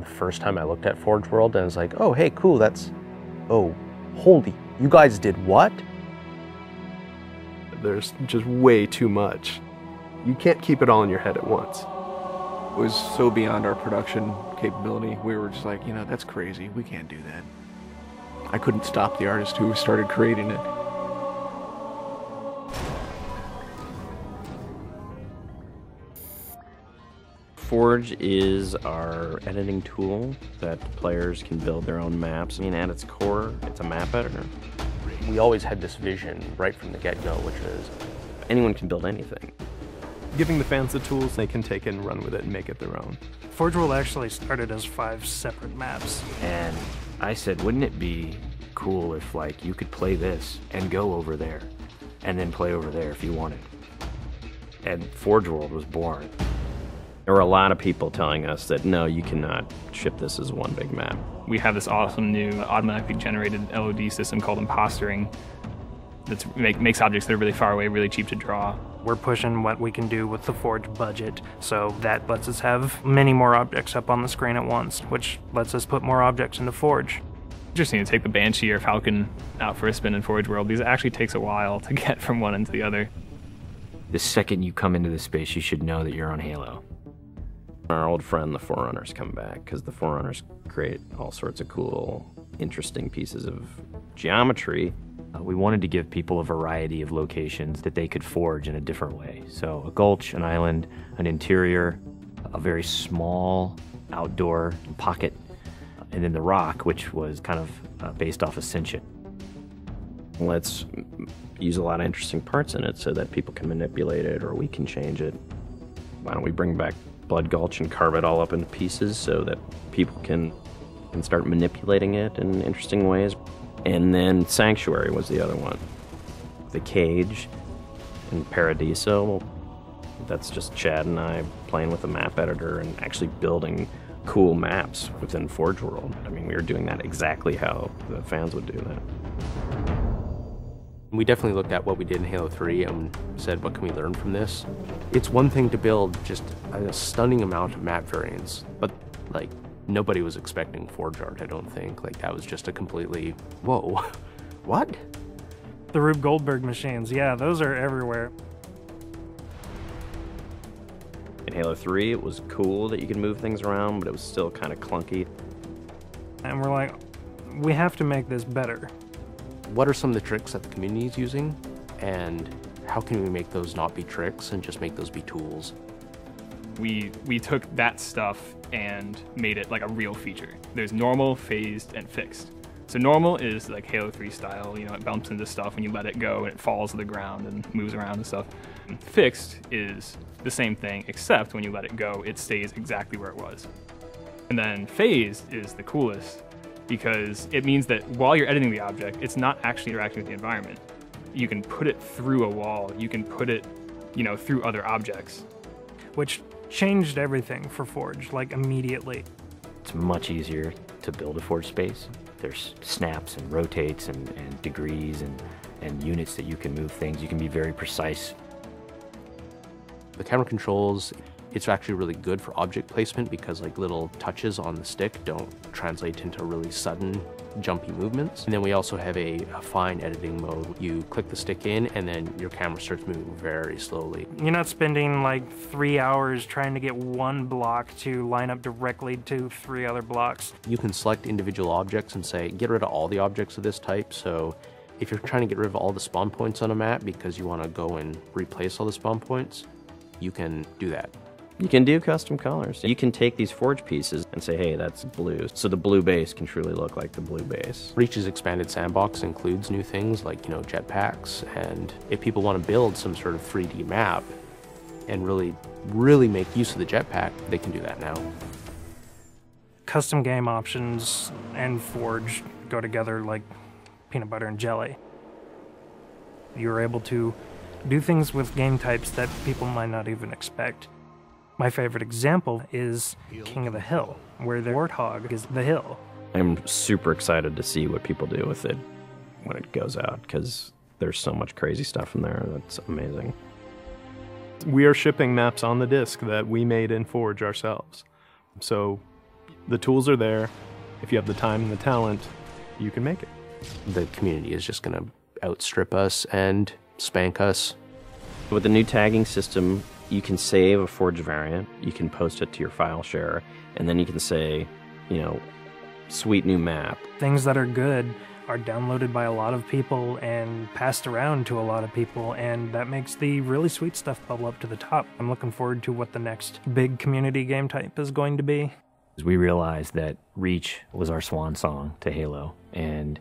the first time I looked at Forge World and I was like, oh, hey, cool, that's, oh, holy, you guys did what? There's just way too much. You can't keep it all in your head at once. It was so beyond our production capability. We were just like, you know, that's crazy. We can't do that. I couldn't stop the artist who started creating it. Forge is our editing tool that players can build their own maps. I mean, at its core, it's a map editor. We always had this vision right from the get-go, which is anyone can build anything. Giving the fans the tools, they can take it and run with it and make it their own. Forge World actually started as 5 separate maps. And I said, wouldn't it be cool if, like, you could play this and go over there and then play over there if you wanted? And Forge World was born. There were a lot of people telling us that, no, you cannot ship this as one big map. We have this awesome new automatically generated LOD system called impostering that makes objects that are really far away really cheap to draw. We're pushing what we can do with the Forge budget, so that lets us have many more objects up on the screen at once, which lets us put more objects into Forge. Interesting to take the Banshee or Falcon out for a spin in Forge World, because it actually takes a while to get from one end to the other. The second you come into the space, you should know that you're on Halo. Our old friend, the Forerunners, come back, because the Forerunners create all sorts of cool, interesting pieces of geometry. We wanted to give people a variety of locations that they could forge in a different way. So a gulch, an island, an interior, a very small outdoor pocket, and then the rock, which was kind of based off Ascension. Let's use a lot of interesting parts in it so that people can manipulate it or we can change it. Why don't we bring back Blood Gulch and carve it all up into pieces so that people can start manipulating it in interesting ways. And then Sanctuary was the other one. The Cage and Paradiso, that's just Chad and I playing with a map editor and actually building cool maps within Forge World. I mean, we were doing that exactly how the fans would do that. we definitely looked at what we did in Halo 3 and said, what can we learn from this? It's one thing to build just a stunning amount of map variants, but like nobody was expecting Forge art, I don't think. Like that was just a completely, whoa, what? The Rube Goldberg machines, yeah, those are everywhere. In Halo 3, it was cool that you could move things around, but it was still kind of clunky. And we're like, we have to make this better. What are some of the tricks that the community is using, and how can we make those not be tricks and just make those be tools? We took that stuff and made it like a real feature. There's normal, phased, and fixed. So normal is like Halo 3 style, you know, it bumps into stuff when you let it go and it falls to the ground and moves around and stuff. And fixed is the same thing, except when you let it go, it stays exactly where it was. And then phased is the coolest because it means that while you're editing the object, it's not actually interacting with the environment. You can put it through a wall, you can put it, you know, through other objects. Which changed everything for Forge, like immediately. It's much easier to build a Forge space. There's snaps and rotates and degrees and units that you can move things. You can be very precise. The camera controls, it's actually really good for object placement because like little touches on the stick don't translate into really sudden jumpy movements. And then we also have a fine editing mode. You click the stick in and then your camera starts moving very slowly. You're not spending like 3 hours trying to get one block to line up directly to 3 other blocks. You can select individual objects and say, get rid of all the objects of this type. So if you're trying to get rid of all the spawn points on a map because you want to go and replace all the spawn points, you can do that. You can do custom colors. You can take these Forge pieces and say, hey, that's blue. So the blue base can truly look like the blue base. Reach's expanded sandbox includes new things like, you know, jetpacks. And if people want to build some sort of 3D map and really make use of the jetpack, they can do that now. Custom game options and Forge go together like peanut butter and jelly. You're able to do things with game types that people might not even expect. My favorite example is King of the Hill, where the warthog is the hill. I'm super excited to see what people do with it when it goes out, because there's so much crazy stuff in there that's amazing. We are shipping maps on the disc that we made in Forge ourselves. So The tools are there. If you have the time and the talent, you can make it. The community is just going to outstrip us and spank us. With the new tagging system, you can save a forged variant, you can post it to your file share, and then you can say, you know, sweet new map. Things that are good are downloaded by a lot of people and passed around to a lot of people, and that makes the really sweet stuff bubble up to the top. I'm looking forward to what the next big community game type is going to be. We realized that Reach was our swan song to Halo, and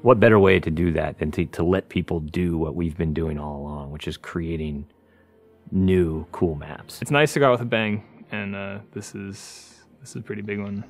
what better way to do that than to let people do what we've been doing all along, which is creating new cool maps. It's nice to go out with a bang, and this is a pretty big one.